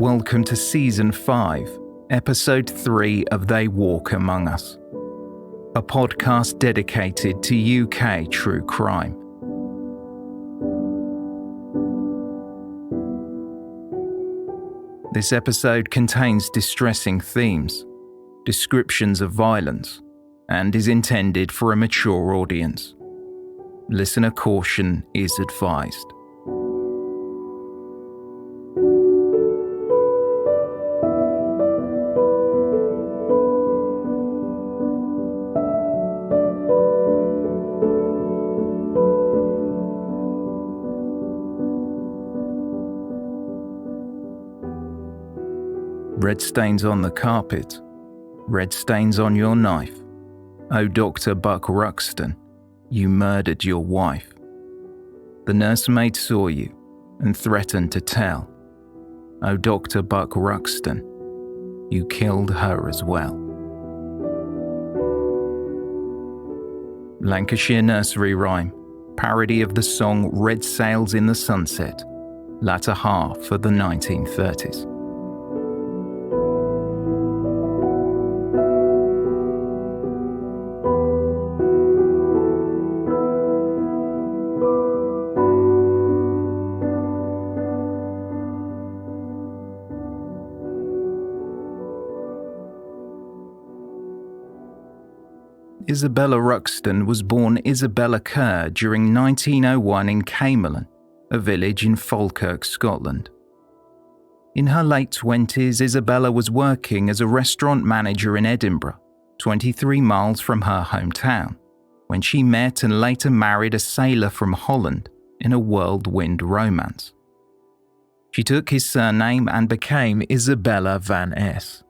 Welcome to Season 5, Episode 3 of They Walk Among Us, a podcast dedicated to UK true crime. This episode contains distressing themes, descriptions of violence, and is intended for a mature audience. Listener caution is advised. Red stains on the carpet, red stains on your knife. Oh, Dr. Buck Ruxton, you murdered your wife. The nursemaid saw you and threatened to tell. Oh, Dr. Buck Ruxton, you killed her as well. Lancashire nursery rhyme, parody of the song Red Sails in the Sunset, latter half of the 1930s. Isabella Ruxton was born Isabella Kerr during 1901 in Camerlen, a village in Falkirk, Scotland. In her late 20s, Isabella was working as a restaurant manager in Edinburgh, 23 miles from her hometown, when she met and later married a sailor from Holland in a whirlwind romance. She took his surname and became Isabella van Es.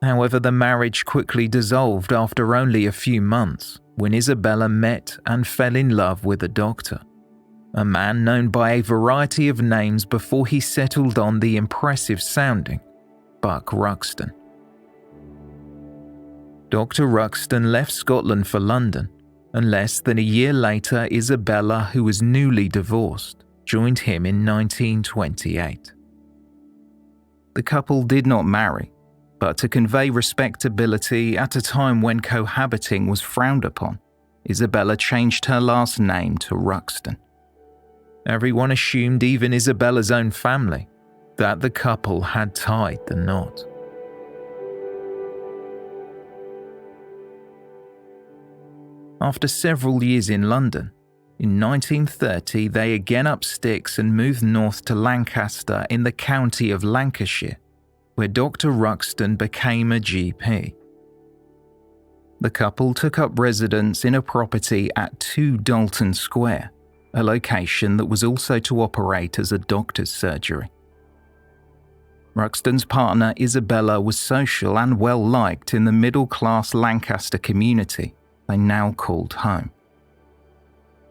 However, the marriage quickly dissolved after only a few months when Isabella met and fell in love with a doctor, a man known by a variety of names before he settled on the impressive sounding Buck Ruxton. Dr. Ruxton left Scotland for London, and less than a year later Isabella, who was newly divorced, joined him in 1928. The couple did not marry, but to convey respectability at a time when cohabiting was frowned upon, Isabella changed her last name to Ruxton. Everyone assumed, even Isabella's own family, that the couple had tied the knot. After several years in London, in 1930 they again upped sticks and moved north to Lancaster in the county of Lancashire, where Dr. Ruxton became a GP. The couple took up residence in a property at 2 Dalton Square, a location that was also to operate as a doctor's surgery. Ruxton's partner Isabella was social and well-liked in the middle-class Lancaster community they now called home.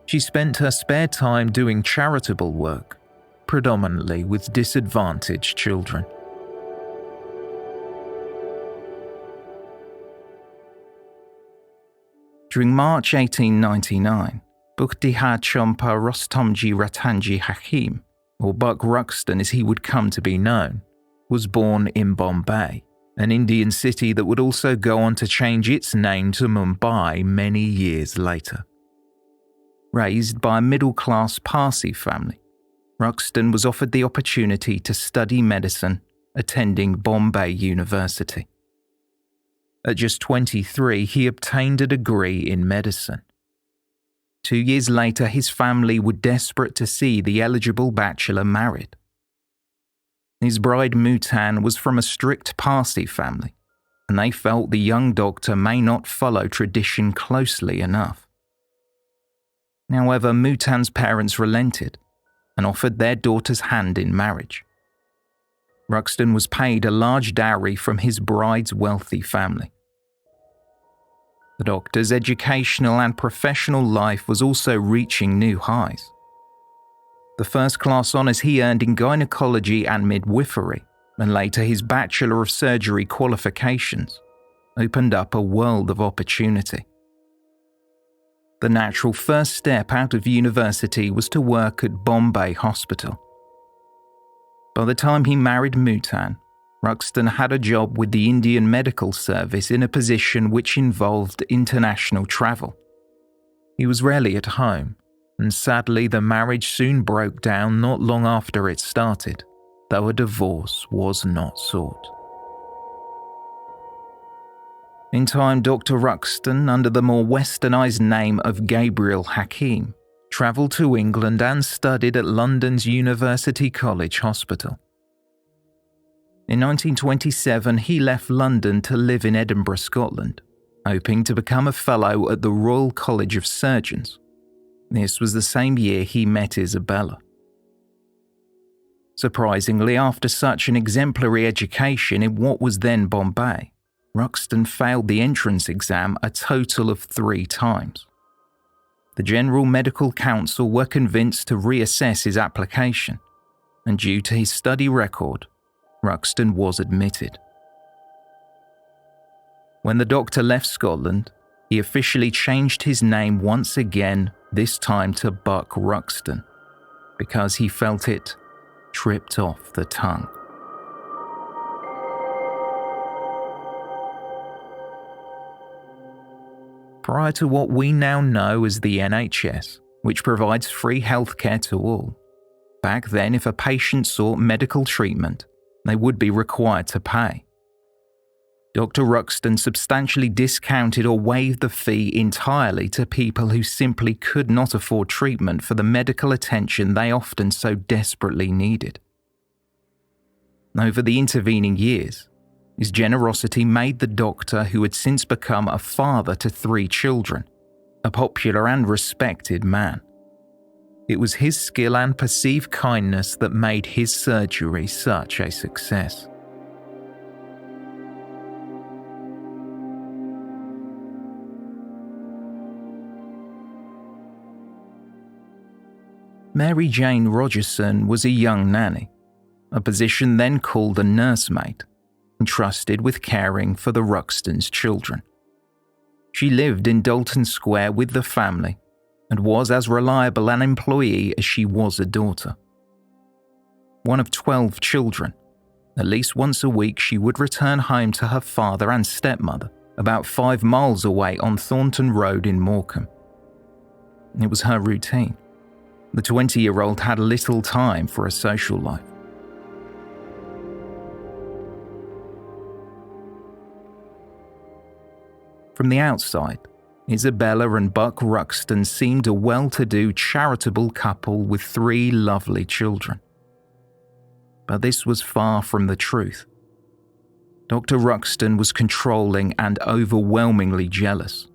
She spent her spare time doing charitable work, predominantly with disadvantaged children. During March 1899, Buktiha Chompa Rostomji Ratanji Hakim, or Buck Ruxton as he would come to be known, was born in Bombay, an Indian city that would also go on to change its name to Mumbai many years later. Raised by a middle-class Parsi family, Ruxton was offered the opportunity to study medicine, attending Bombay University. At just 23, he obtained a degree in medicine. 2 years later, his family were desperate to see the eligible bachelor married. His bride Mutan was from a strict Parsi family, and they felt the young doctor may not follow tradition closely enough. However, Mutan's parents relented and offered their daughter's hand in marriage. Ruxton was paid a large dowry from his bride's wealthy family. The doctor's educational and professional life was also reaching new highs. The first-class honours he earned in gynecology and midwifery, and later his Bachelor of Surgery qualifications, opened up a world of opportunity. The natural first step out of university was to work at Bombay Hospital. By the time he married Mutan, Ruxton had a job with the Indian Medical Service in a position which involved international travel. He was rarely at home, and sadly the marriage soon broke down not long after it started, though a divorce was not sought. In time, Dr. Ruxton, under the more westernised name of Gabriel Hakim, travelled to England and studied at London's University College Hospital. In 1927, he left London to live in Edinburgh, Scotland, hoping to become a fellow at the Royal College of Surgeons. This was the same year he met Isabella. Surprisingly, after such an exemplary education in what was then Bombay, Ruxton failed the entrance exam a total of 3 times. The General Medical Council were convinced to reassess his application, and due to his study record, Ruxton was admitted. When the doctor left Scotland, he officially changed his name once again, this time to Buck Ruxton, because he felt it tripped off the tongue. Prior to what we now know as the NHS, which provides free healthcare to all, back then if a patient sought medical treatment, they would be required to pay. Dr. Ruxton substantially discounted or waived the fee entirely to people who simply could not afford treatment for the medical attention they often so desperately needed. Over the intervening years, his generosity made the doctor, who had since become a father to 3 children, a popular and respected man. It was his skill and perceived kindness that made his surgery such a success. Mary Jane Rogerson was a young nanny, a position then called a nursemaid, entrusted with caring for the Ruxtons' children. She lived in Dalton Square with the family and was as reliable an employee as she was a daughter. One of 12 children, at least once a week she would return home to her father and stepmother about 5 miles away on Thornton Road in Morecambe. It was her routine. The 20-year-old had little time for a social life. From the outside, Isabella and Buck Ruxton seemed a well-to-do charitable couple with 3 lovely children. But this was far from the truth. Dr. Ruxton was controlling and overwhelmingly jealous,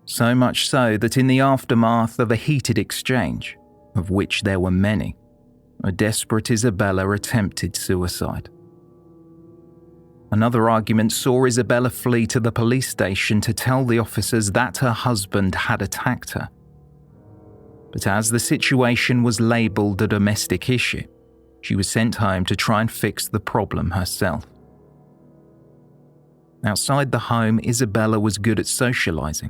so much so that in the aftermath of a heated exchange, of which there were many, a desperate Isabella attempted suicide. Another argument saw Isabella flee to the police station to tell the officers that her husband had attacked her. But as the situation was labelled a domestic issue, she was sent home to try and fix the problem herself. Outside the home, Isabella was good at socialising,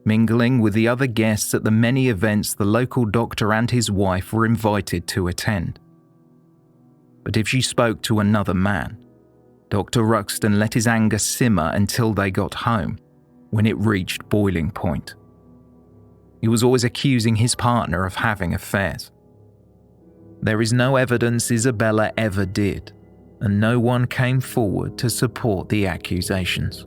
mingling with the other guests at the many events the local doctor and his wife were invited to attend. But if she spoke to another man, Dr. Ruxton let his anger simmer until they got home, when it reached boiling point. He was always accusing his partner of having affairs. There is no evidence Isabella ever did, and no one came forward to support the accusations.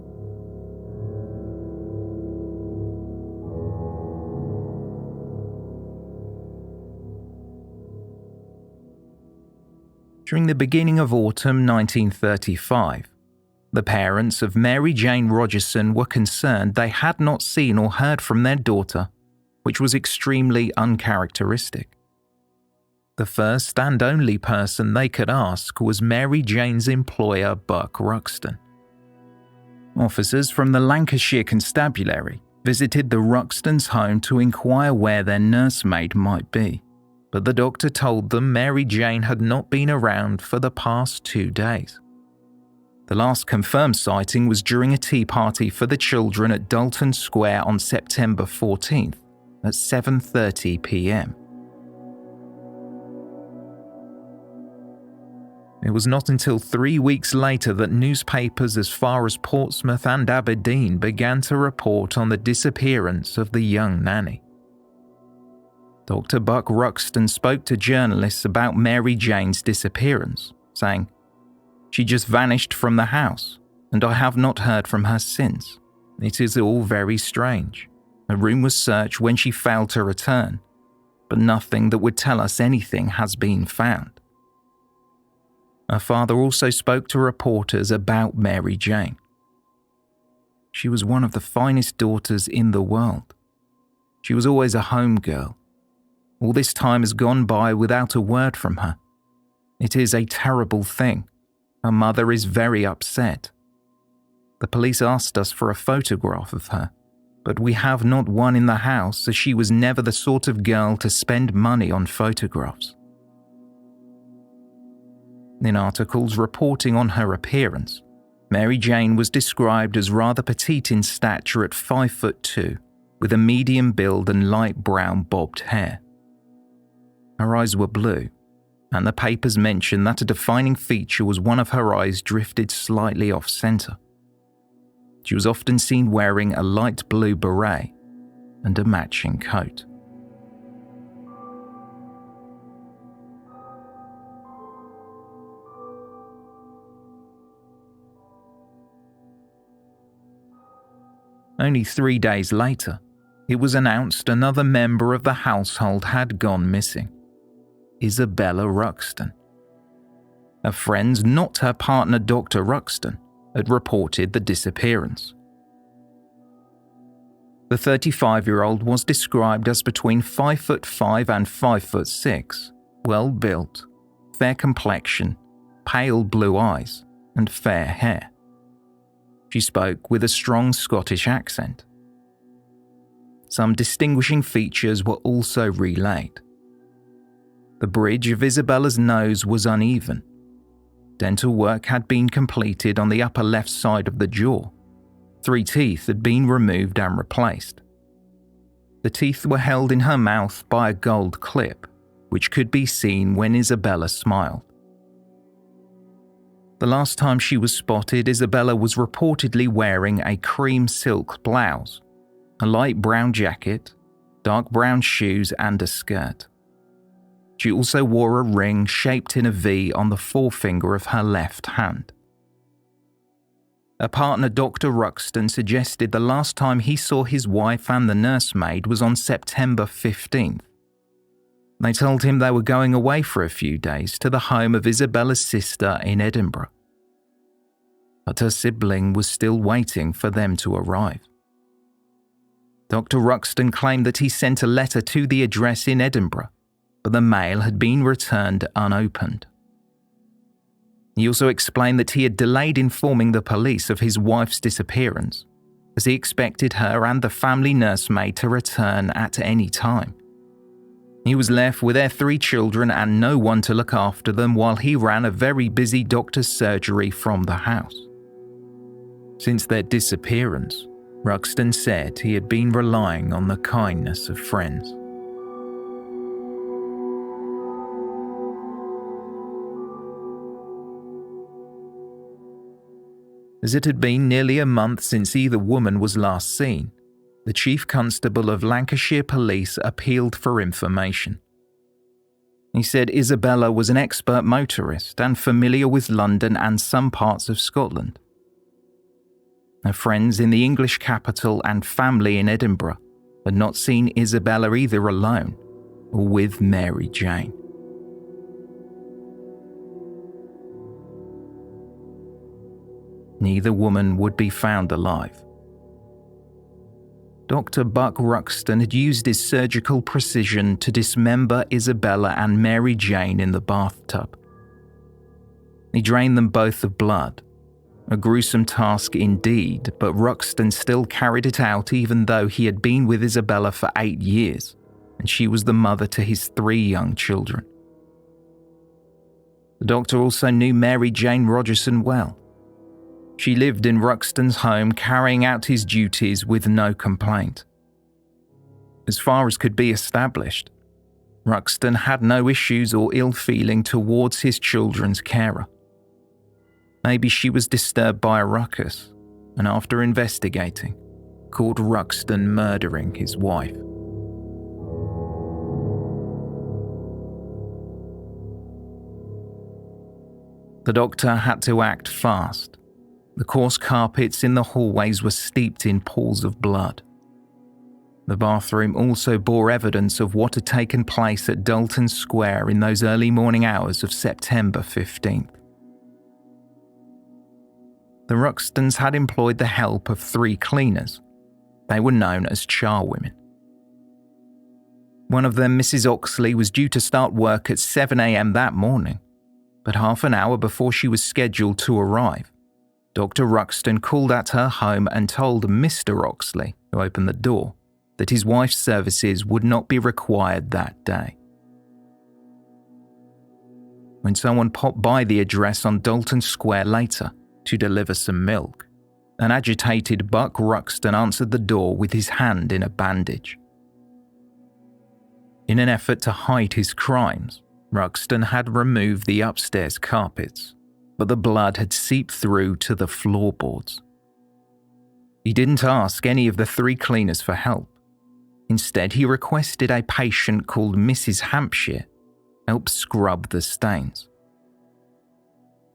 During the beginning of autumn 1935, the parents of Mary Jane Rogerson were concerned they had not seen or heard from their daughter, which was extremely uncharacteristic. The first and only person they could ask was Mary Jane's employer, Buck Ruxton. Officers from the Lancashire Constabulary visited the Ruxtons' home to inquire where their nursemaid might be, but the doctor told them Mary Jane had not been around for the past 2 days. The last confirmed sighting was during a tea party for the children at Dalton Square on September 14th at 7:30 p.m. It was not until 3 weeks later that newspapers as far as Portsmouth and Aberdeen began to report on the disappearance of the young nanny. Dr. Buck Ruxton spoke to journalists about Mary Jane's disappearance, saying, "She just vanished from the house, and I have not heard from her since. It is all very strange. Her room was searched when she failed to return, but nothing that would tell us anything has been found." Her father also spoke to reporters about Mary Jane. "She was one of the finest daughters in the world. She was always a home girl. All this time has gone by without a word from her. It is a terrible thing. Her mother is very upset. The police asked us for a photograph of her, but we have not one in the house, as she was never the sort of girl to spend money on photographs." In articles reporting on her appearance, Mary Jane was described as rather petite in stature at 5'2", with a medium build and light brown bobbed hair. Her eyes were blue, and the papers mentioned that a defining feature was one of her eyes drifted slightly off-centre. She was often seen wearing a light blue beret and a matching coat. Only 3 days later, it was announced another member of the household had gone missing: Isabella Ruxton. Her friends, not her partner Dr. Ruxton, had reported the disappearance. The 35-year-old was described as between 5'5" and 5'6", well-built, fair complexion, pale blue eyes, and fair hair. She spoke with a strong Scottish accent. Some distinguishing features were also relayed. The bridge of Isabella's nose was uneven. Dental work had been completed on the upper left side of the jaw. 3 teeth had been removed and replaced. The teeth were held in her mouth by a gold clip, which could be seen when Isabella smiled. The last time she was spotted, Isabella was reportedly wearing a cream silk blouse, a light brown jacket, dark brown shoes, and a skirt. She also wore a ring shaped in a V on the forefinger of her left hand. Her partner Dr. Ruxton suggested the last time he saw his wife and the nursemaid was on September 15th. They told him they were going away for a few days to the home of Isabella's sister in Edinburgh. But her sibling was still waiting for them to arrive. Dr. Ruxton claimed that he sent a letter to the address in Edinburgh, but the mail had been returned unopened. He also explained that he had delayed informing the police of his wife's disappearance, as he expected her and the family nursemaid to return at any time. He was left with their 3 children and no one to look after them while he ran a very busy doctor's surgery from the house. Since their disappearance, Ruxton said he had been relying on the kindness of friends. As it had been nearly a month since either woman was last seen, the Chief Constable of Lancashire Police appealed for information. He said Isabella was an expert motorist and familiar with London and some parts of Scotland. Her friends in the English capital and family in Edinburgh had not seen Isabella either alone or with Mary Jane. Neither woman would be found alive. Dr. Buck Ruxton had used his surgical precision to dismember Isabella and Mary Jane in the bathtub. He drained them both of blood, a gruesome task indeed, but Ruxton still carried it out even though he had been with Isabella for 8 years, and she was the mother to his 3 young children. The doctor also knew Mary Jane Rogerson well. She lived in Ruxton's home, carrying out his duties with no complaint. As far as could be established, Ruxton had no issues or ill feeling towards his children's carer. Maybe she was disturbed by a ruckus, and after investigating, caught Ruxton murdering his wife. The doctor had to act fast. The coarse carpets in the hallways were steeped in pools of blood. The bathroom also bore evidence of what had taken place at Dalton Square in those early morning hours of September 15th. The Ruxtons had employed the help of 3 cleaners. They were known as charwomen. One of them, Mrs. Oxley, was due to start work at 7 a.m. that morning, but half an hour before she was scheduled to arrive, Dr. Ruxton called at her home and told Mr. Oxley, who opened the door, that his wife's services would not be required that day. When someone popped by the address on Dalton Square later to deliver some milk, an agitated Buck Ruxton answered the door with his hand in a bandage. In an effort to hide his crimes, Ruxton had removed the upstairs carpets, but the blood had seeped through to the floorboards. He didn't ask any of the 3 cleaners for help. Instead, he requested a patient called Mrs. Hampshire help scrub the stains.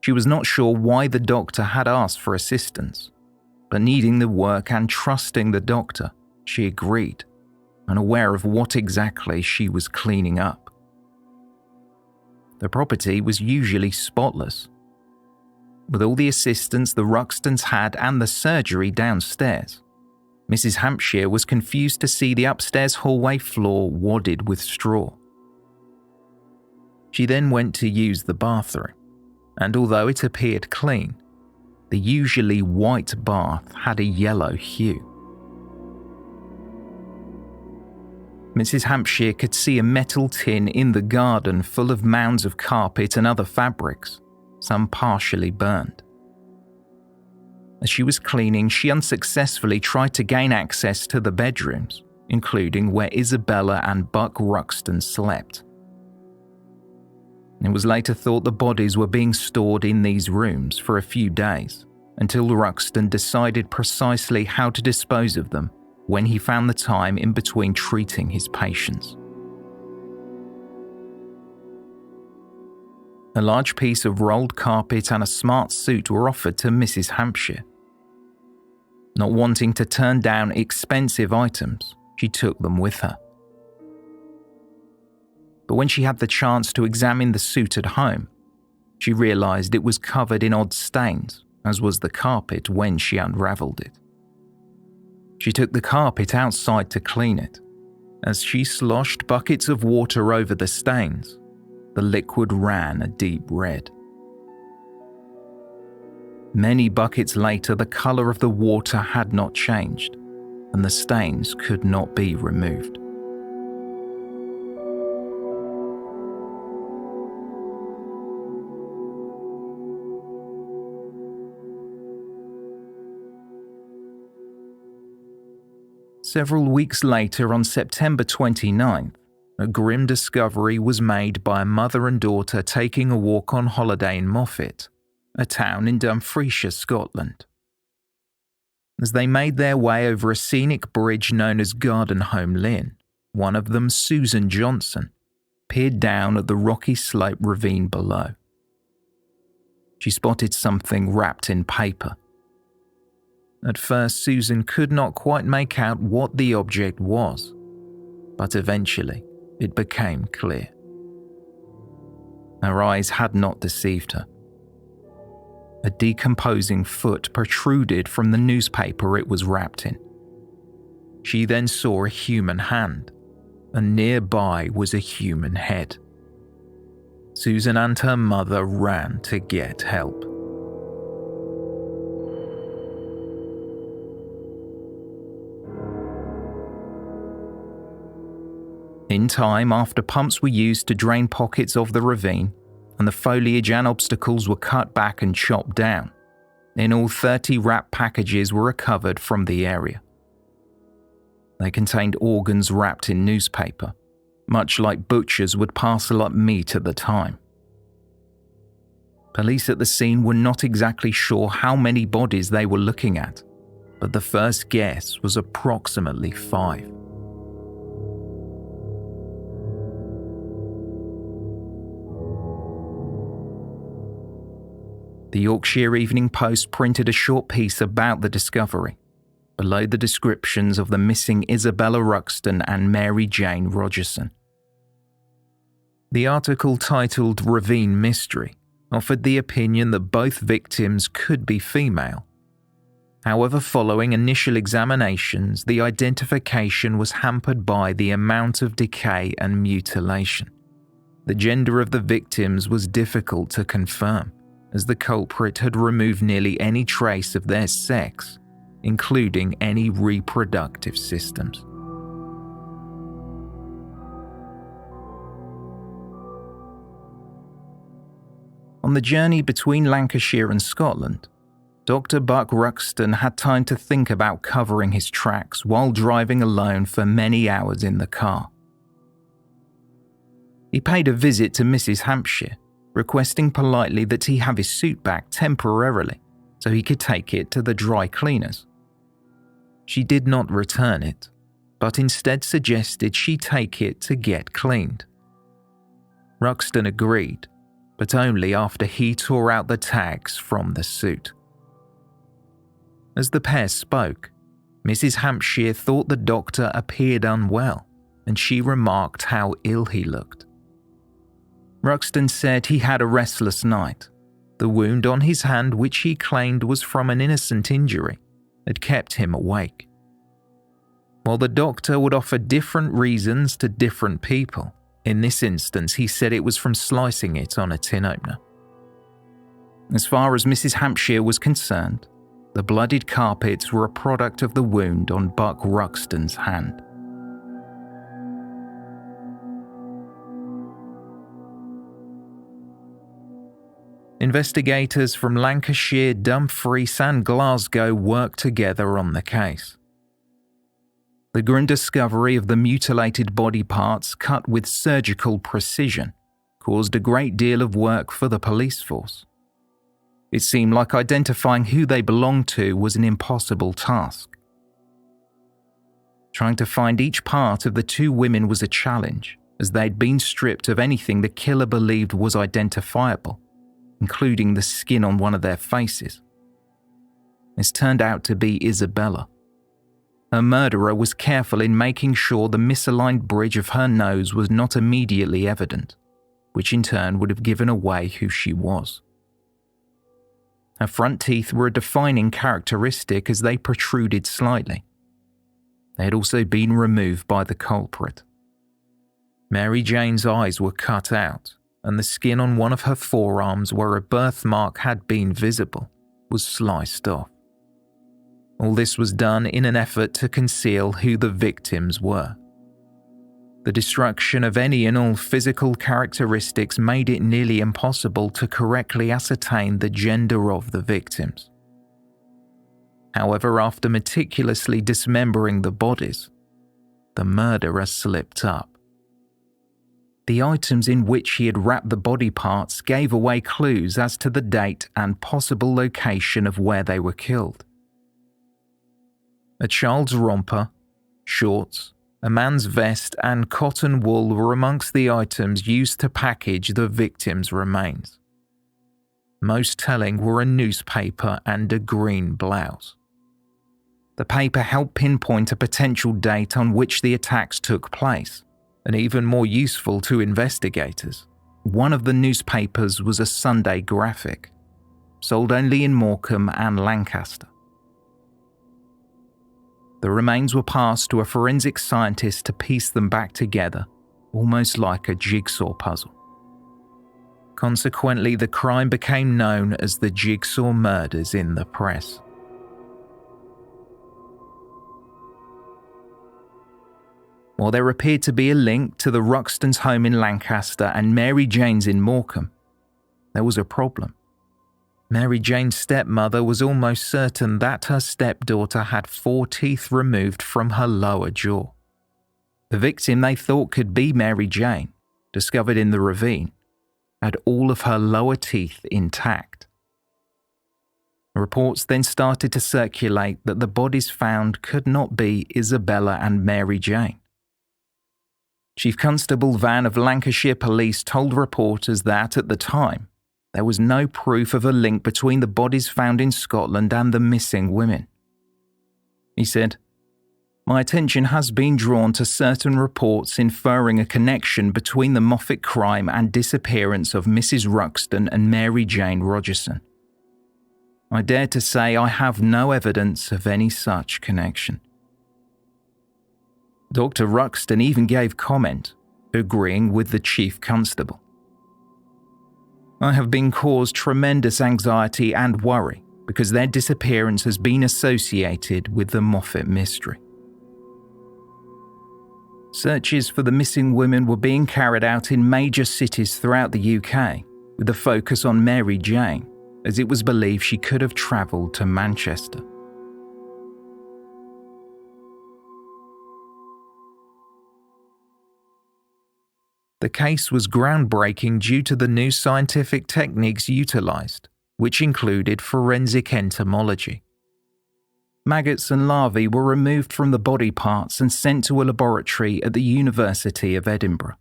She was not sure why the doctor had asked for assistance, but needing the work and trusting the doctor, she agreed, unaware of what exactly she was cleaning up. The property was usually spotless. With all the assistance the Ruxtons had and the surgery downstairs, Mrs. Hampshire was confused to see the upstairs hallway floor wadded with straw. She then went to use the bathroom, and although it appeared clean, the usually white bath had a yellow hue. Mrs. Hampshire could see a metal tin in the garden full of mounds of carpet and other fabrics, some partially burned. As she was cleaning, she unsuccessfully tried to gain access to the bedrooms, including where Isabella and Buck Ruxton slept. It was later thought the bodies were being stored in these rooms for a few days, until Ruxton decided precisely how to dispose of them when he found the time in between treating his patients. A large piece of rolled carpet and a smart suit were offered to Mrs. Hampshire. Not wanting to turn down expensive items, she took them with her. But when she had the chance to examine the suit at home, she realized it was covered in odd stains, as was the carpet when she unraveled it. She took the carpet outside to clean it. As she sloshed buckets of water over the stains, the liquid ran a deep red. Many buckets later, the color of the water had not changed, and the stains could not be removed. Several weeks later, on September 29th, a grim discovery was made by a mother and daughter taking a walk on holiday in Moffat, a town in Dumfriesshire, Scotland. As they made their way over a scenic bridge known as Gardenholm Lynn, one of them, Susan Johnson, peered down at the rocky slope ravine below. She spotted something wrapped in paper. At first, Susan could not quite make out what the object was, but eventually it became clear. Her eyes had not deceived her. A decomposing foot protruded from the newspaper it was wrapped in. She then saw a human hand, and nearby was a human head. Susan and her mother ran to get help. In time, after pumps were used to drain pockets of the ravine, and the foliage and obstacles were cut back and chopped down, in all 30 wrapped packages were recovered from the area. They contained organs wrapped in newspaper, much like butchers would parcel up meat at the time. Police at the scene were not exactly sure how many bodies they were looking at, but the first guess was approximately 5. The Yorkshire Evening Post printed a short piece about the discovery, below the descriptions of the missing Isabella Ruxton and Mary Jane Rogerson. The article, titled Ravine Mystery, offered the opinion that both victims could be female. However, following initial examinations, the identification was hampered by the amount of decay and mutilation. The gender of the victims was difficult to confirm, as the culprit had removed nearly any trace of their sex, including any reproductive systems. On the journey between Lancashire and Scotland, Dr. Buck Ruxton had time to think about covering his tracks while driving alone for many hours in the car. He paid a visit to Mrs. Hampshire, requesting politely that he have his suit back temporarily so he could take it to the dry cleaners. She did not return it, but instead suggested she take it to get cleaned. Ruxton agreed, but only after he tore out the tags from the suit. As the pair spoke, Mrs. Hampshire thought the doctor appeared unwell, and she remarked how ill he looked. Ruxton said he had a restless night. The wound on his hand, which he claimed was from an innocent injury, had kept him awake. While the doctor would offer different reasons to different people, in this instance he said it was from slicing it on a tin opener. As far as Mrs. Hampshire was concerned, the bloodied carpets were a product of the wound on Buck Ruxton's hand. Investigators from Lancashire, Dumfries and Glasgow worked together on the case. The grim discovery of the mutilated body parts cut with surgical precision caused a great deal of work for the police force. It seemed like identifying who they belonged to was an impossible task. Trying to find each part of the two women was a challenge, as they'd been stripped of anything the killer believed was identifiable, including the skin on one of their faces. This turned out to be Isabella. Her murderer was careful in making sure the misaligned bridge of her nose was not immediately evident, which in turn would have given away who she was. Her front teeth were a defining characteristic as they protruded slightly. They had also been removed by the culprit. Mary Jane's eyes were cut out, and the skin on one of her forearms where a birthmark had been visible was sliced off. All this was done in an effort to conceal who the victims were. The destruction of any and all physical characteristics made it nearly impossible to correctly ascertain the gender of the victims. However, after meticulously dismembering the bodies, the murderer slipped up. The items in which he had wrapped the body parts gave away clues as to the date and possible location of where they were killed. A child's romper, shorts, a man's vest and cotton wool were amongst the items used to package the victim's remains. Most telling were a newspaper and a green blouse. The paper helped pinpoint a potential date on which the attacks took place, and even more useful to investigators, one of the newspapers was a Sunday graphic, sold only in Morecambe and Lancaster. The remains were passed to a forensic scientist to piece them back together, almost like a jigsaw puzzle. Consequently, the crime became known as the Jigsaw Murders in the press. While there appeared to be a link to the Ruxtons' home in Lancaster and Mary Jane's in Morecambe, there was a problem. Mary Jane's stepmother was almost certain that her stepdaughter had 4 teeth removed from her lower jaw. The victim they thought could be Mary Jane, discovered in the ravine, had all of her lower teeth intact. Reports then started to circulate that the bodies found could not be Isabella and Mary Jane. Chief Constable Vann of Lancashire Police told reporters that, at the time, there was no proof of a link between the bodies found in Scotland and the missing women. He said, "My attention has been drawn to certain reports inferring a connection between the Moffat crime and disappearance of Mrs. Ruxton and Mary Jane Rogerson. I dare to say I have no evidence of any such connection." Dr. Ruxton even gave comment, agreeing with the Chief Constable. "I have been caused tremendous anxiety and worry because their disappearance has been associated with the Moffat mystery. Searches for the missing women were being carried out in major cities throughout the UK, with a focus on Mary Jane, as it was believed she could have travelled to Manchester." The case was groundbreaking due to the new scientific techniques utilised, which included forensic entomology. Maggots and larvae were removed from the body parts and sent to a laboratory at the University of Edinburgh.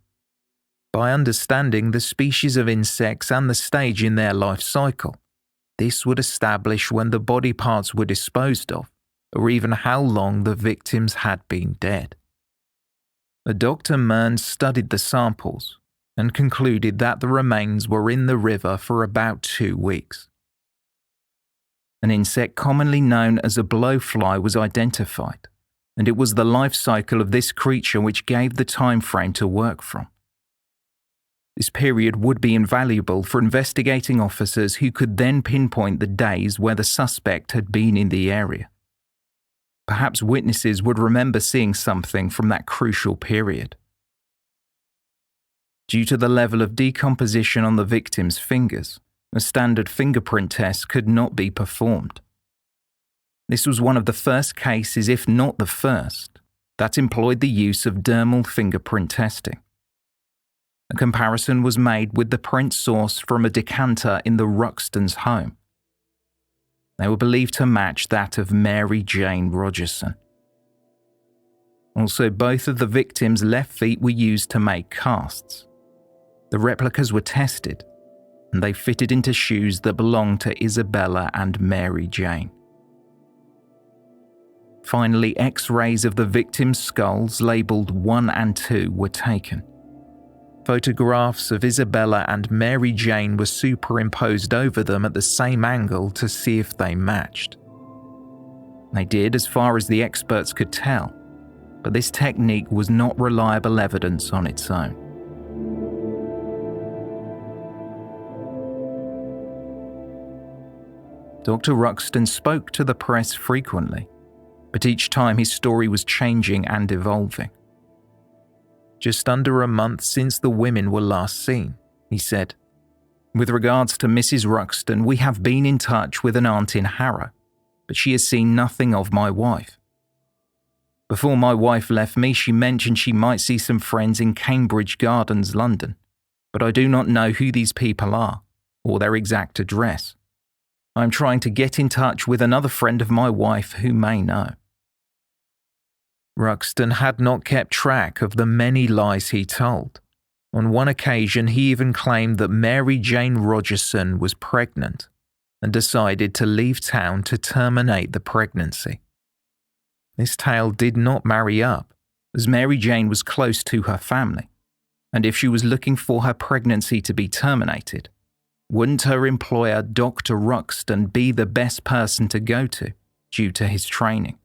By understanding the species of insects and the stage in their life cycle, this would establish when the body parts were disposed of, or even how long the victims had been dead. Dr. Mearns studied the samples and concluded that the remains were in the river for about 2 weeks. An insect commonly known as a blowfly was identified, and it was the life cycle of this creature which gave the time frame to work from. This period would be invaluable for investigating officers who could then pinpoint the days where the suspect had been in the area. Perhaps witnesses would remember seeing something from that crucial period. Due to the level of decomposition on the victim's fingers, a standard fingerprint test could not be performed. This was one of the first cases, if not the first, that employed the use of dermal fingerprint testing. A comparison was made with the print sourced from a decanter in the Ruxtons' home. They were believed to match that of Mary Jane Rogerson. Also, both of the victims' left feet were used to make casts. The replicas were tested, and they fitted into shoes that belonged to Isabella and Mary Jane. Finally, X-rays of the victims' skulls labelled 1 and 2 were taken. Photographs of Isabella and Mary Jane were superimposed over them at the same angle to see if they matched. They did, as far as the experts could tell, but this technique was not reliable evidence on its own. Dr. Ruxton spoke to the press frequently, but each time his story was changing and evolving. Just under a month since the women were last seen, he said, "With regards to Mrs. Ruxton, we have been in touch with an aunt in Harrow, but she has seen nothing of my wife. Before my wife left me, she mentioned she might see some friends in Cambridge Gardens, London, but I do not know who these people are or their exact address. I am trying to get in touch with another friend of my wife who may know." Ruxton had not kept track of the many lies he told. On one occasion, he even claimed that Mary Jane Rogerson was pregnant and decided to leave town to terminate the pregnancy. This tale did not marry up, as Mary Jane was close to her family, and if she was looking for her pregnancy to be terminated, wouldn't her employer, Dr. Ruxton, be the best person to go to due to his training?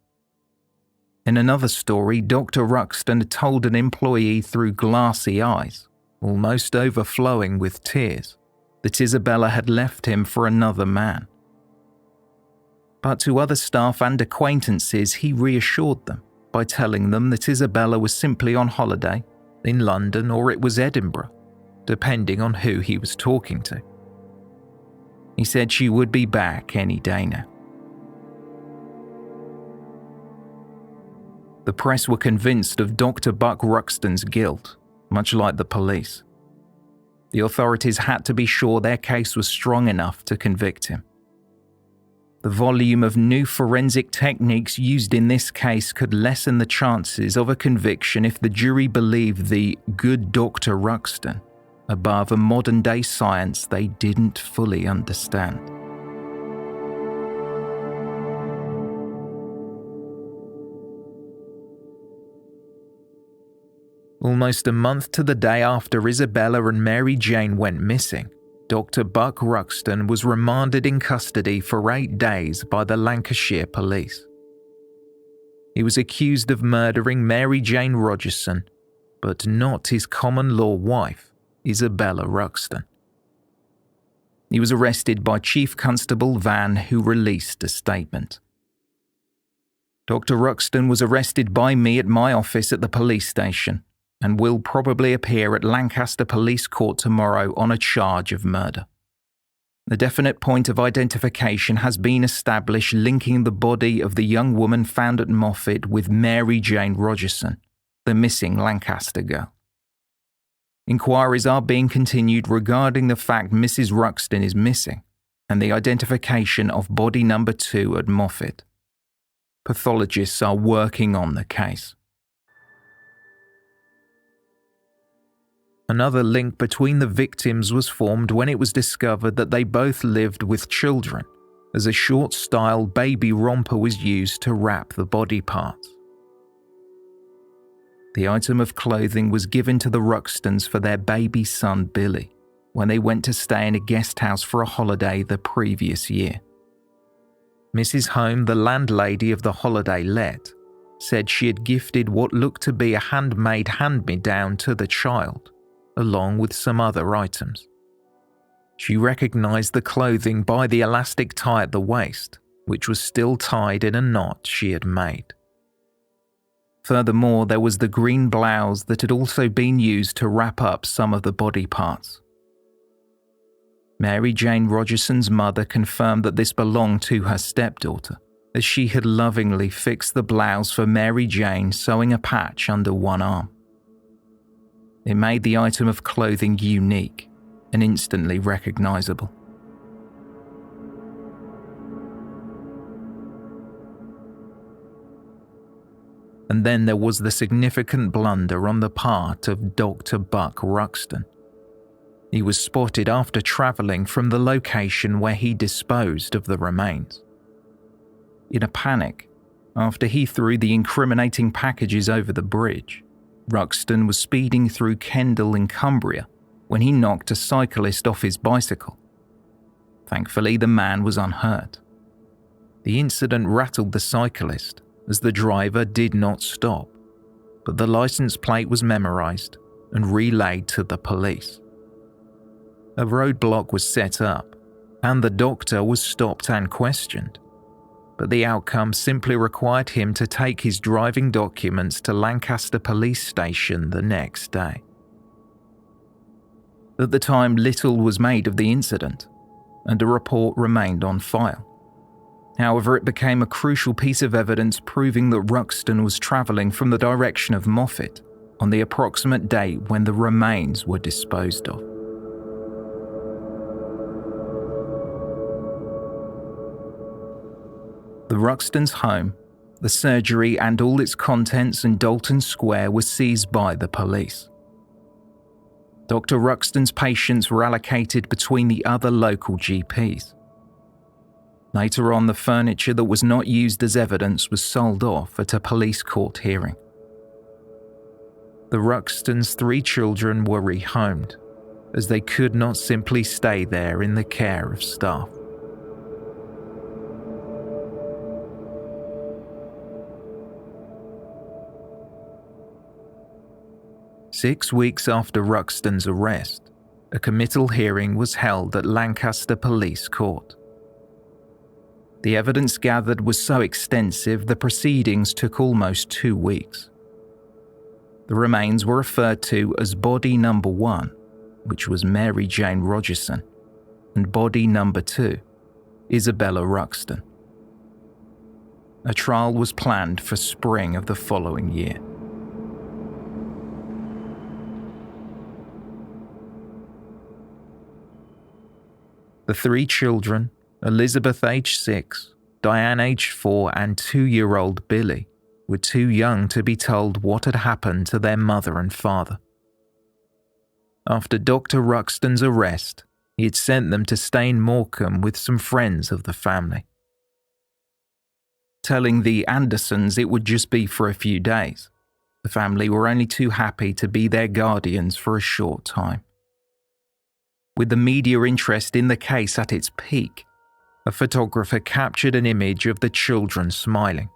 In another story, Dr. Ruxton had told an employee through glassy eyes, almost overflowing with tears, that Isabella had left him for another man. But to other staff and acquaintances, he reassured them by telling them that Isabella was simply on holiday in London, or it was Edinburgh, depending on who he was talking to. He said she would be back any day now. The press were convinced of Dr. Buck Ruxton's guilt, much like the police. The authorities had to be sure their case was strong enough to convict him. The volume of new forensic techniques used in this case could lessen the chances of a conviction if the jury believed the good Dr. Ruxton above a modern-day science they didn't fully understand. Almost a month to the day after Isabella and Mary Jane went missing, Dr. Buck Ruxton was remanded in custody for 8 days by the Lancashire police. He was accused of murdering Mary Jane Rogerson, but not his common-law wife, Isabella Ruxton. He was arrested by Chief Constable Vann, who released a statement. Dr. Ruxton was arrested by me at my office at the police station and will probably appear at Lancaster Police Court tomorrow on a charge of murder. A definite point of identification has been established linking the body of the young woman found at Moffat with Mary Jane Rogerson, the missing Lancaster girl. Inquiries are being continued regarding the fact Mrs. Ruxton is missing and the identification of body number 2 at Moffat. Pathologists are working on the case. Another link between the victims was formed when it was discovered that they both lived with children, as a short-style baby romper was used to wrap the body parts. The item of clothing was given to the Ruxtons for their baby son Billy when they went to stay in a guest house for a holiday the previous year. Mrs. Home, the landlady of the holiday let, said she had gifted what looked to be a handmade hand-me-down to the child, along with some other items. She recognised the clothing by the elastic tie at the waist, which was still tied in a knot she had made. Furthermore, there was the green blouse that had also been used to wrap up some of the body parts. Mary Jane Rogerson's mother confirmed that this belonged to her stepdaughter, as she had lovingly fixed the blouse for Mary Jane, sewing a patch under one arm. It made the item of clothing unique and instantly recognisable. And then there was the significant blunder on the part of Dr. Buck Ruxton. He was spotted after travelling from the location where he disposed of the remains. In a panic, after he threw the incriminating packages over the bridge, Ruxton was speeding through Kendal in Cumbria when he knocked a cyclist off his bicycle. Thankfully, the man was unhurt. The incident rattled the cyclist, as the driver did not stop, but the licence plate was memorised and relayed to the police. A roadblock was set up, and the doctor was stopped and questioned, but the outcome simply required him to take his driving documents to Lancaster Police Station the next day. At the time, little was made of the incident, and a report remained on file. However, it became a crucial piece of evidence proving that Ruxton was travelling from the direction of Moffat on the approximate date when the remains were disposed of. The Ruxtons' home, the surgery and all its contents in Dalton Square were seized by the police. Dr. Ruxton's patients were allocated between the other local GPs. Later on, the furniture that was not used as evidence was sold off at a police court hearing. The Ruxtons' 3 children were rehomed, as they could not simply stay there in the care of staff. Six weeks after Ruxton's arrest, a committal hearing was held at Lancaster Police Court. The evidence gathered was so extensive the proceedings took almost 2 weeks. The remains were referred to as body number 1, which was Mary Jane Rogerson, and body number 2, Isabella Ruxton. A trial was planned for spring of the following year. The three children, Elizabeth aged 6, Diane aged 4 and 2-year-old Billy, were too young to be told what had happened to their mother and father. After Dr. Ruxton's arrest, he had sent them to stay in Morecambe with some friends of the family. Telling the Andersons it would just be for a few days, the family were only too happy to be their guardians for a short time. With the media interest in the case at its peak, a photographer captured an image of the children smiling.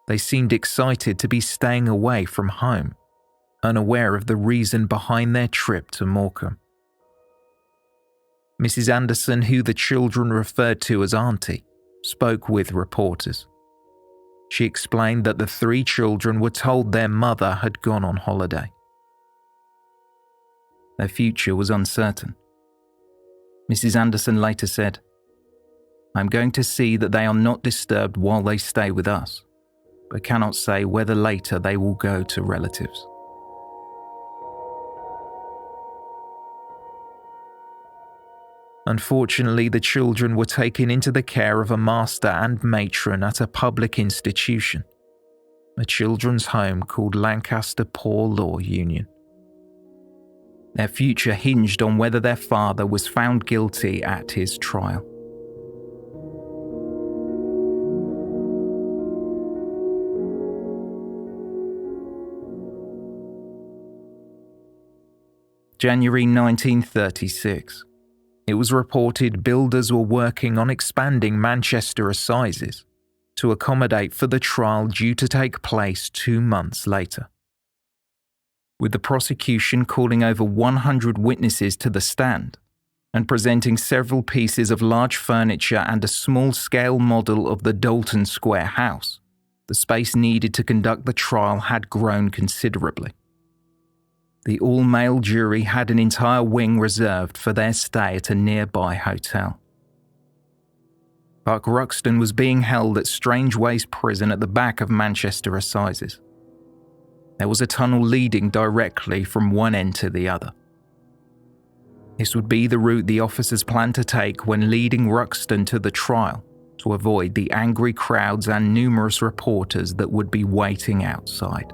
They seemed excited to be staying away from home, unaware of the reason behind their trip to Morecambe. Mrs. Anderson, who the children referred to as Auntie, spoke with reporters. She explained that the three children were told their mother had gone on holiday. Their future was uncertain. Mrs. Anderson later said, "I'm going to see that they are not disturbed while they stay with us, but cannot say whether later they will go to relatives." Unfortunately, the children were taken into the care of a master and matron at a public institution, a children's home called Lancaster Poor Law Union. Their future hinged on whether their father was found guilty at his trial. January 1936. It was reported builders were working on expanding Manchester Assizes to accommodate for the trial due to take place 2 months later. With the prosecution calling over 100 witnesses to the stand and presenting several pieces of large furniture and a small-scale model of the Dalton Square house, the space needed to conduct the trial had grown considerably. The all-male jury had an entire wing reserved for their stay at a nearby hotel. Buck Ruxton was being held at Strangeways Prison at the back of Manchester Assizes. There was a tunnel leading directly from one end to the other. This would be the route the officers planned to take when leading Ruxton to the trial, to avoid the angry crowds and numerous reporters that would be waiting outside.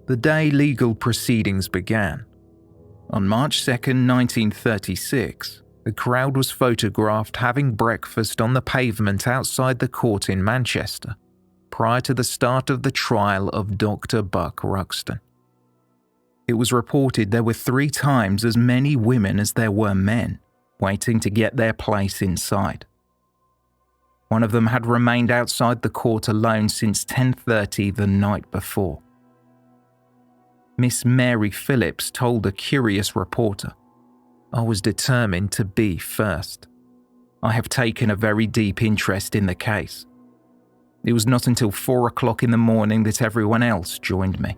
The day legal proceedings began. On March 2nd, 1936, the crowd was photographed having breakfast on the pavement outside the court in Manchester, prior to the start of the trial of Dr. Buck Ruxton. It was reported there were 3 times as many women as there were men, waiting to get their place inside. One of them had remained outside the court alone since 10:30 the night before. Miss Mary Phillips told a curious reporter, "I was determined to be first. I have taken a very deep interest in the case. It was not until 4 o'clock in the morning that everyone else joined me."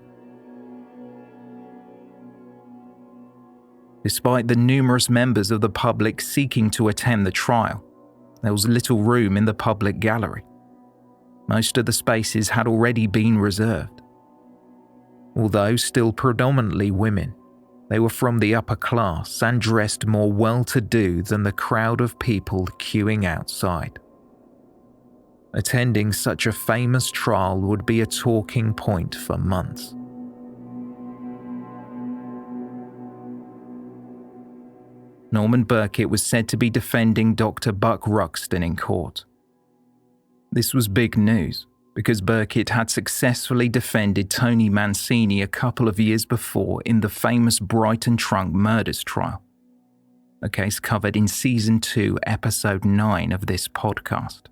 Despite the numerous members of the public seeking to attend the trial, there was little room in the public gallery. Most of the spaces had already been reserved. Although still predominantly women, they were from the upper class and dressed more well-to-do than the crowd of people queuing outside. Attending such a famous trial would be a talking point for months. Norman Burkitt was said to be defending Dr. Buck Ruxton in court. This was big news, because Burkitt had successfully defended Tony Mancini a couple of years before in the famous Brighton Trunk murders trial, a case covered in Season 2, Episode 9 of this podcast.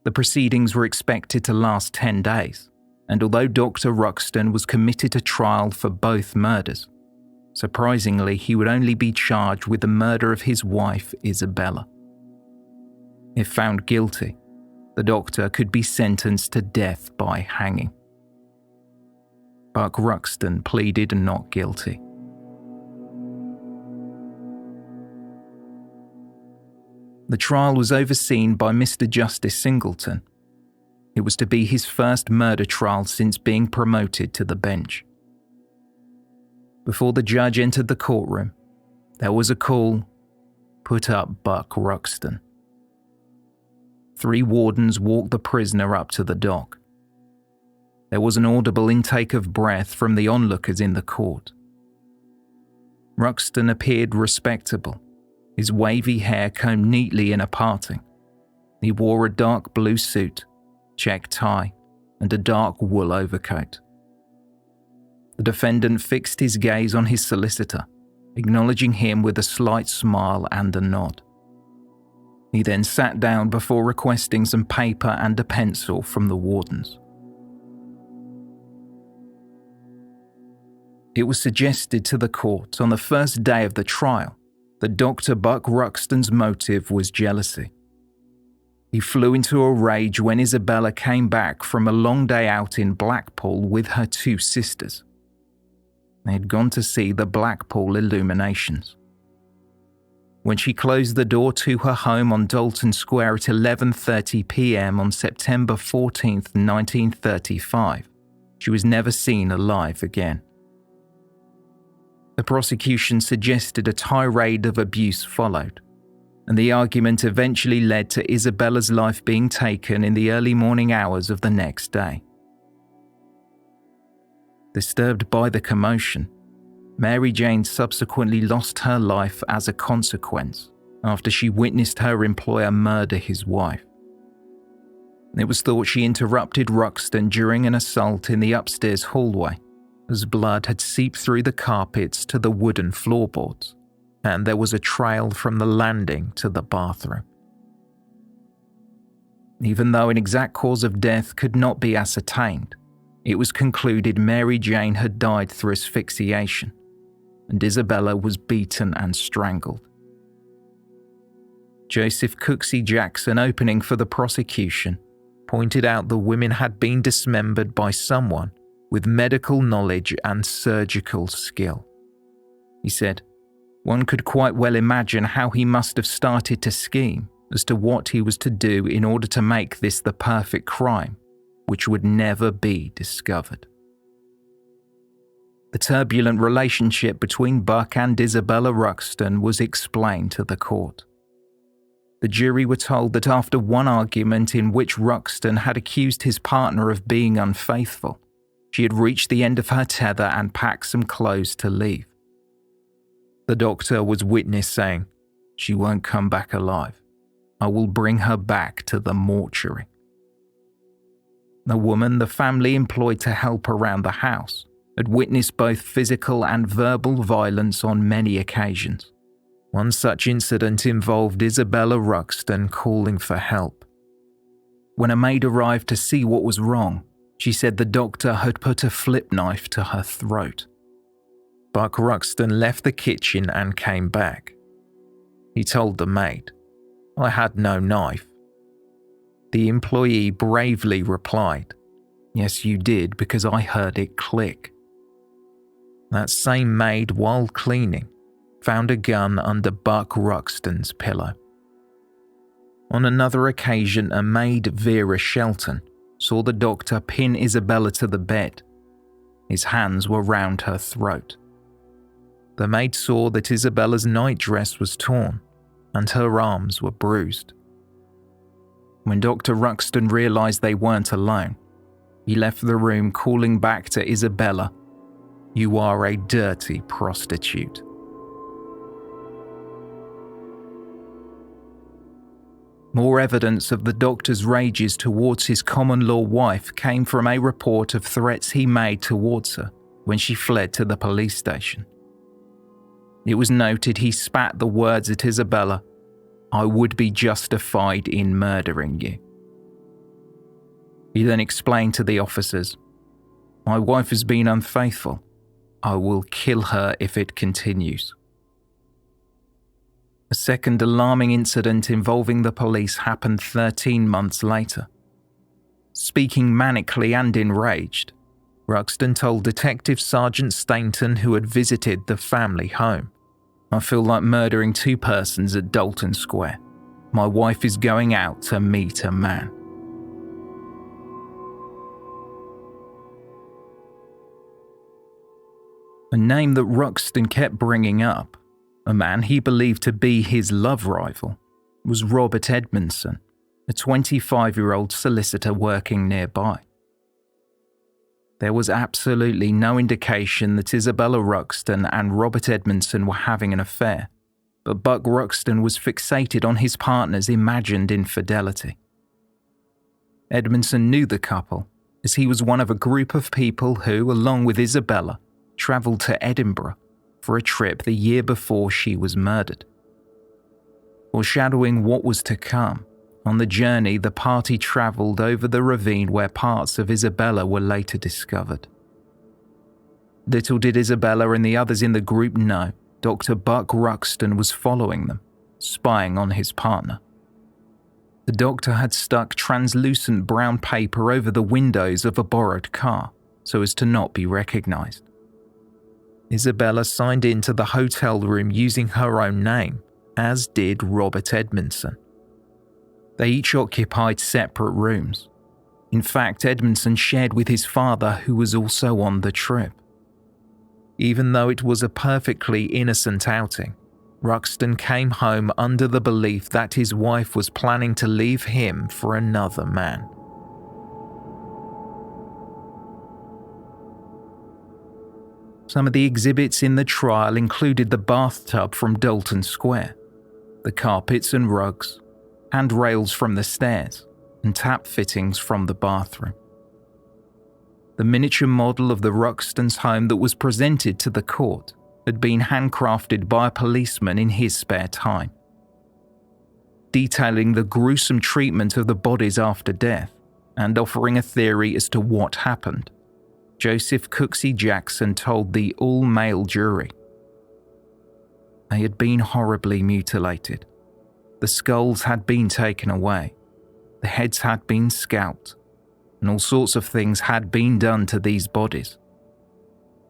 The proceedings were expected to last 10 days, and although Dr. Ruxton was committed to trial for both murders, surprisingly he would only be charged with the murder of his wife, Isabella. If found guilty, the doctor could be sentenced to death by hanging. Buck Ruxton pleaded not guilty. The trial was overseen by Mr. Justice Singleton. It was to be his first murder trial since being promoted to the bench. Before the judge entered the courtroom, there was a call, "Put up Buck Ruxton." 3 wardens walked the prisoner up to the dock. There was an audible intake of breath from the onlookers in the court. Ruxton appeared respectable, his wavy hair combed neatly in a parting. He wore a dark blue suit, check tie, and a dark wool overcoat. The defendant fixed his gaze on his solicitor, acknowledging him with a slight smile and a nod. He then sat down before requesting some paper and a pencil from the wardens. It was suggested to the court on the first day of the trial that Dr. Buck Ruxton's motive was jealousy. He flew into a rage when Isabella came back from a long day out in Blackpool with her 2 sisters. They had gone to see the Blackpool illuminations. When she closed the door to her home on Dalton Square at 11:30 p.m. on September 14, 1935, she was never seen alive again. The prosecution suggested a tirade of abuse followed, and the argument eventually led to Isabella's life being taken in the early morning hours of the next day. Disturbed by the commotion, Mary Jane subsequently lost her life as a consequence after she witnessed her employer murder his wife. It was thought she interrupted Ruxton during an assault in the upstairs hallway, as blood had seeped through the carpets to the wooden floorboards, and there was a trail from the landing to the bathroom. Even though an exact cause of death could not be ascertained, it was concluded Mary Jane had died through asphyxiation, and Isabella was beaten and strangled. Joseph Cooksey Jackson, opening for the prosecution, pointed out the women had been dismembered by someone with medical knowledge and surgical skill. He said, "One could quite well imagine how he must have started to scheme as to what he was to do in order to make this the perfect crime, which would never be discovered." The turbulent relationship between Buck and Isabella Ruxton was explained to the court. The jury were told that after one argument in which Ruxton had accused his partner of being unfaithful, she had reached the end of her tether and packed some clothes to leave. The doctor was witness saying, "She won't come back alive. I will bring her back to the mortuary." The woman the family employed to help around the house had witnessed both physical and verbal violence on many occasions. One such incident involved Isabella Ruxton calling for help. When a maid arrived to see what was wrong, she said the doctor had put a flip knife to her throat. Buck Ruxton left the kitchen and came back. He told the maid, "I had no knife." The employee bravely replied, "Yes, you did, because I heard it click." That same maid, while cleaning, found a gun under Buck Ruxton's pillow. On another occasion, a maid, Vera Shelton, saw the doctor pin Isabella to the bed. His hands were round her throat. The maid saw that Isabella's nightdress was torn and her arms were bruised. When Dr. Ruxton realised they weren't alone, he left the room calling back to Isabella, "You are a dirty prostitute." More evidence of the doctor's rages towards his common-law wife came from a report of threats he made towards her when she fled to the police station. It was noted he spat the words at Isabella, "I would be justified in murdering you." He then explained to the officers, "My wife has been unfaithful. I will kill her if it continues." A second alarming incident involving the police happened 13 months later. Speaking manically and enraged, Ruxton told Detective Sergeant Stainton, who had visited the family home, "I feel like murdering two persons at Dalton Square. My wife is going out to meet a man." A name that Ruxton kept bringing up, a man he believed to be his love rival, was Robert Edmondson, a 25-year-old solicitor working nearby. There was absolutely no indication that Isabella Ruxton and Robert Edmondson were having an affair, but Buck Ruxton was fixated on his partner's imagined infidelity. Edmondson knew the couple, as he was one of a group of people who, along with Isabella, travelled to Edinburgh for a trip the year before she was murdered. Foreshadowing what was to come, on the journey the party travelled over the ravine where parts of Isabella were later discovered. Little did Isabella and the others in the group know Dr. Buck Ruxton was following them, spying on his partner. The doctor had stuck translucent brown paper over the windows of a borrowed car so as to not be recognised. Isabella signed into the hotel room using her own name, as did Robert Edmondson. They each occupied separate rooms. In fact, Edmondson shared with his father, who was also on the trip. Even though it was a perfectly innocent outing, Ruxton came home under the belief that his wife was planning to leave him for another man. Some of the exhibits in the trial included the bathtub from Dalton Square, the carpets and rugs, handrails from the stairs, and tap fittings from the bathroom. The miniature model of the Ruxtons' home that was presented to the court had been handcrafted by a policeman in his spare time. Detailing the gruesome treatment of the bodies after death and offering a theory as to what happened, Joseph Cooksey Jackson told the all-male jury. They had been horribly mutilated. The skulls had been taken away, the heads had been scalped, and all sorts of things had been done to these bodies.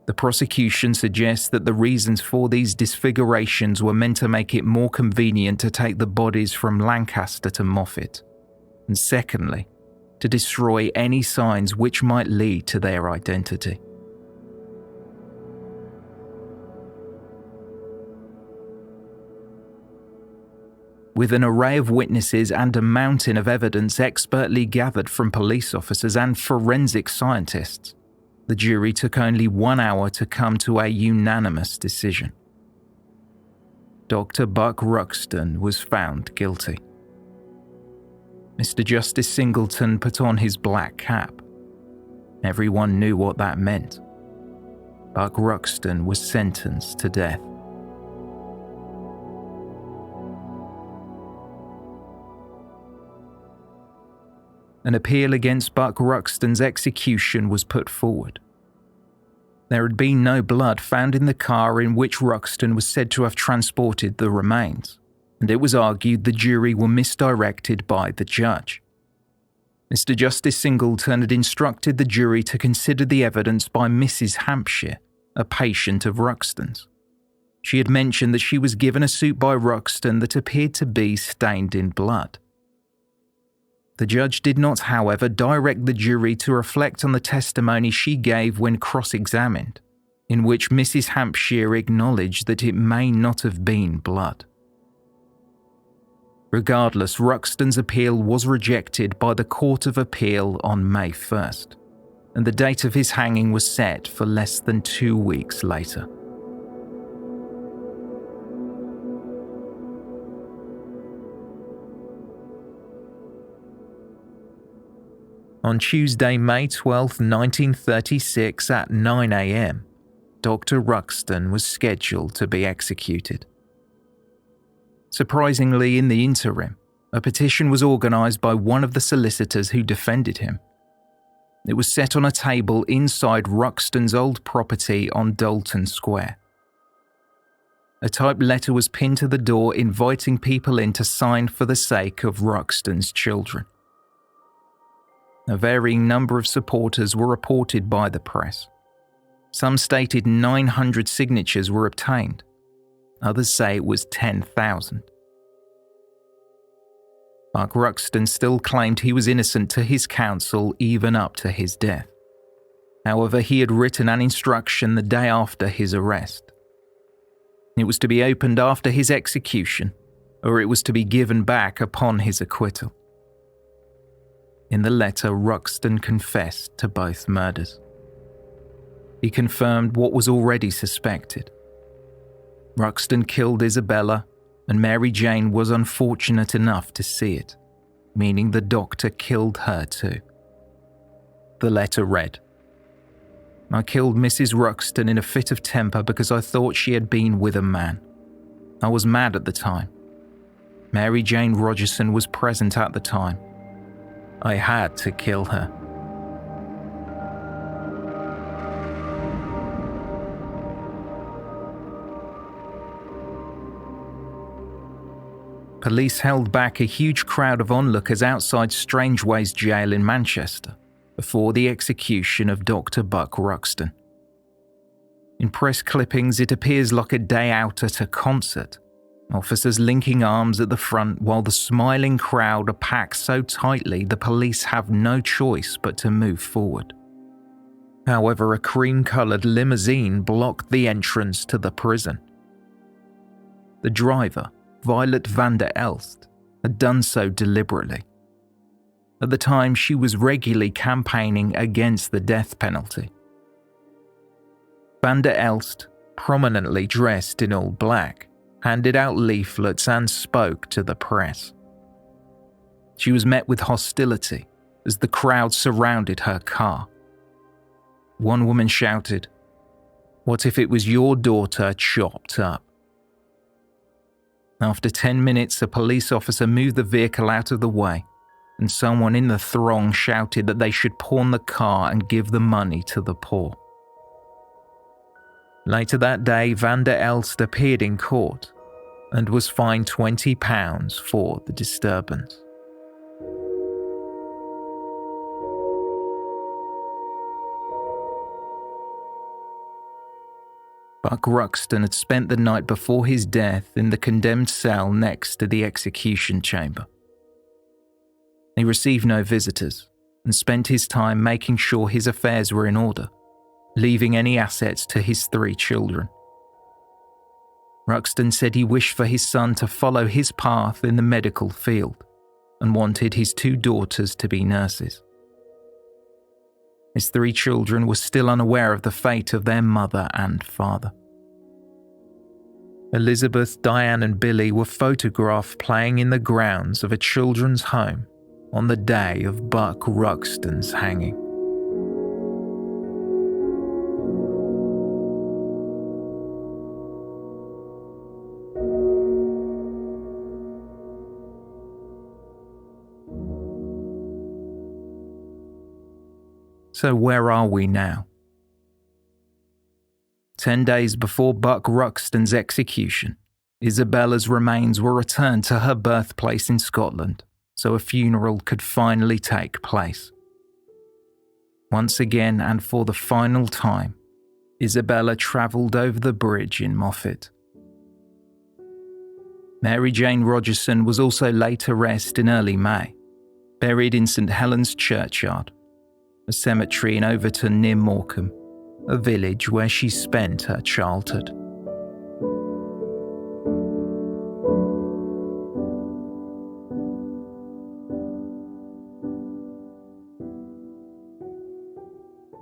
The prosecution suggests that the reasons for these disfigurations were meant to make it more convenient to take the bodies from Lancaster to Moffat, and secondly, to destroy any signs which might lead to their identity. With an array of witnesses and a mountain of evidence expertly gathered from police officers and forensic scientists, the jury took only 1 hour to come to a unanimous decision. Dr. Buck Ruxton was found guilty. Mr. Justice Singleton put on his black cap. Everyone knew what that meant. Buck Ruxton was sentenced to death. An appeal against Buck Ruxton's execution was put forward. There had been no blood found in the car in which Ruxton was said to have transported the remains, and it was argued the jury were misdirected by the judge. Mr. Justice Singleton had instructed the jury to consider the evidence by Mrs. Hampshire, a patient of Ruxton's. She had mentioned that she was given a suit by Ruxton that appeared to be stained in blood. The judge did not, however, direct the jury to reflect on the testimony she gave when cross-examined, in which Mrs. Hampshire acknowledged that it may not have been blood. Regardless, Ruxton's appeal was rejected by the Court of Appeal on May 1st, and the date of his hanging was set for less than 2 weeks later. On Tuesday, May 12, 1936 at 9 a.m, Dr. Ruxton was scheduled to be executed. Surprisingly, in the interim, a petition was organised by one of the solicitors who defended him. It was set on a table inside Ruxton's old property on Dalton Square. A typed letter was pinned to the door inviting people in to sign for the sake of Ruxton's children. A varying number of supporters were reported by the press. Some stated 900 signatures were obtained. Others say it was 10,000. Buck Ruxton still claimed he was innocent to his counsel even up to his death. However, he had written an instruction the day after his arrest. It was to be opened after his execution, or it was to be given back upon his acquittal. In the letter, Ruxton confessed to both murders. He confirmed what was already suspected. Ruxton killed Isabella, and Mary Jane was unfortunate enough to see it, meaning the doctor killed her too. The letter read, "I killed Mrs. Ruxton in a fit of temper because I thought she had been with a man. I was mad at the time. Mary Jane Rogerson was present at the time. I had to kill her." Police held back a huge crowd of onlookers outside Strangeways Jail in Manchester before the execution of Dr. Buck Ruxton. In press clippings, it appears like a day out at a concert. Officers linking arms at the front while the smiling crowd are packed so tightly the police have no choice but to move forward. However, a cream-coloured limousine blocked the entrance to the prison. The driver, Violet van der Elst, had done so deliberately. At the time, she was regularly campaigning against the death penalty. Van der Elst, prominently dressed in all black, handed out leaflets and spoke to the press. She was met with hostility as the crowd surrounded her car. One woman shouted, "What if it was your daughter chopped up?" After 10 minutes, a police officer moved the vehicle out of the way, and someone in the throng shouted that they should pawn the car and give the money to the poor. Later that day, Van der Elst appeared in court and was fined £20 for the disturbance. Buck Ruxton had spent the night before his death in the condemned cell next to the execution chamber. He received no visitors and spent his time making sure his affairs were in order, leaving any assets to his 3 children. Ruxton said he wished for his son to follow his path in the medical field and wanted his 2 daughters to be nurses. His 3 children were still unaware of the fate of their mother and father. Elizabeth, Diane and Billy were photographed playing in the grounds of a children's home on the day of Buck Ruxton's hanging. So where are we now? 10 days before Buck Ruxton's execution, Isabella's remains were returned to her birthplace in Scotland, so a funeral could finally take place. Once again and for the final time, Isabella travelled over the bridge in Moffat. Mary Jane Rogerson was also laid to rest in early May, buried in St Helens Churchyard, a cemetery in Overton near Morecambe, a village where she spent her childhood.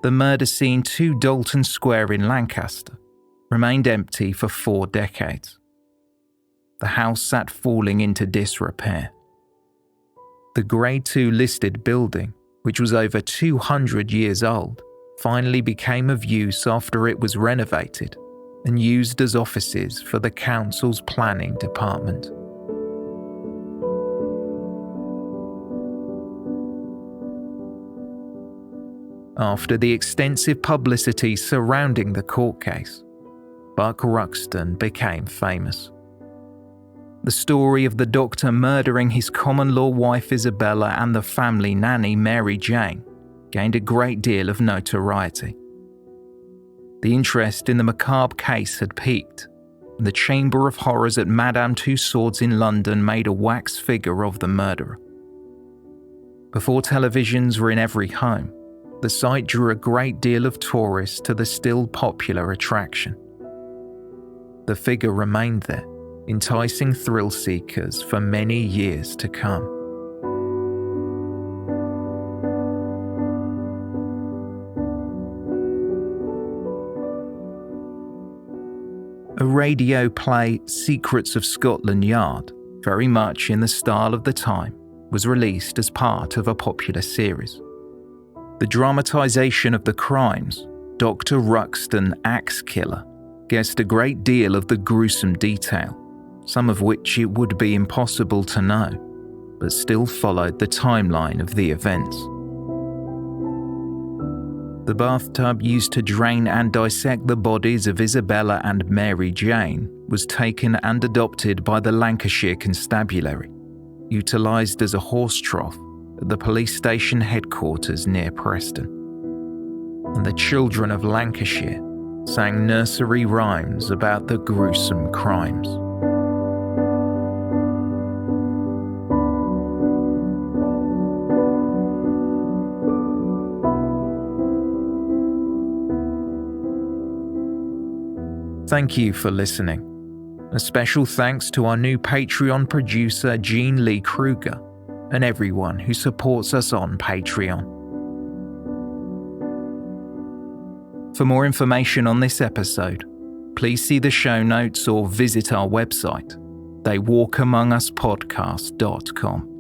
The murder scene 2 Dalton Square in Lancaster remained empty for 4 decades. The house sat falling into disrepair. The Grade 2 listed building, which was over 200 years old, finally became of use after it was renovated and used as offices for the council's planning department. After the extensive publicity surrounding the court case, Buck Ruxton became famous. the story of the doctor murdering his common-law wife Isabella and the family nanny Mary Jane gained a great deal of notoriety. The interest in the macabre case had peaked, and the Chamber of Horrors at Madame Tussauds in London made a wax figure of the murderer. Before televisions were in every home, the site drew a great deal of tourists to the still popular attraction. The figure remained there, enticing thrill seekers for many years to come. A radio play, Secrets of Scotland Yard, very much in the style of the time, was released as part of a popular series. The dramatisation of the crimes, Dr. Ruxton Axe Killer, guessed a great deal of the gruesome detail, some of which it would be impossible to know, but still followed the timeline of the events. The bathtub used to drain and dissect the bodies of Isabella and Mary Jane was taken and adopted by the Lancashire Constabulary, utilised as a horse trough at the police station headquarters near Preston. And the children of Lancashire sang nursery rhymes about the gruesome crimes. Thank you for listening. A special thanks to our new Patreon producer Jean Lee Kruger and everyone who supports us on Patreon. For more information on this episode, please see the show notes or visit our website, theywalkamonguspodcast.com.